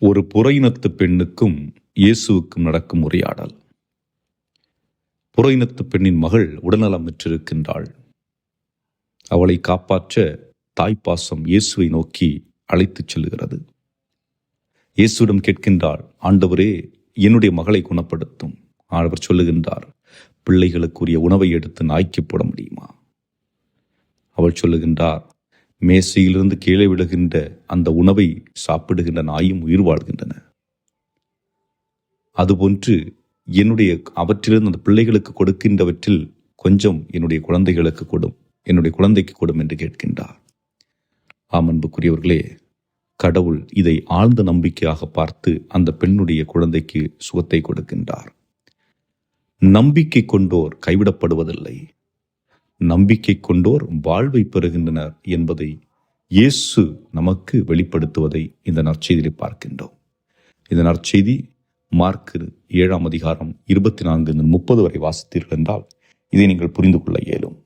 ஒரு புற-இனத்து பெண்ணுக்கும் இயேசுவுக்கும் நடக்கும் உரையாடல். புற-இனத்து பெண்ணின் மகள் உடல்நலமற்றிருக்கின்றாள். அவளை காப்பாற்ற தாய்ப்பாசம் இயேசுவை நோக்கி அழைத்துச் செல்கிறது. இயேசுவிடம் கேட்கின்றாள், ஆண்டவரே, என்னுடைய மகளை குணப்படுத்தும். அவர் சொல்லுகின்றார், பிள்ளைகளுக்குரிய உணவை எடுத்து நாய்க்கு போட முடியுமா? அவள் சொல்லுகின்றார், மேசையிலிருந்து கீழே விடுகின்ற அந்த உணவை சாப்பிடுகின்ற நாயும் உயிர் வாழ்கின்றன. அதுபோன்று அவற்றிலிருந்து அந்த பிள்ளைகளுக்கு கொடுக்கின்றவற்றில் கொஞ்சம் என்னுடைய குழந்தைக்கு கொடும் என்று கேட்கின்றார். ஆம் அன்புக்குரியவர்களே, கடவுள் இதை ஆழ்ந்த நம்பிக்கையாக பார்த்து அந்த பெண்ணுடைய குழந்தைக்கு சுகத்தை கொடுக்கின்றார். நம்பிக்கை கொண்டோர் கைவிடப்படுவதில்லை, நம்பிக்கை கொண்டோர் வாழ்வை பெறுகின்றனர் என்பதை இயேசு நமக்கு வெளிப்படுத்துவதை இந்த நற்செய்தியில் பார்க்கின்றோம். இந்த நற்செய்தி மார்க்கு 7 அதிகாரம் 24-30 வரை வாசித்தீர்கள் என்றால் இதை நீங்கள் புரிந்து கொள்ள இயலும்.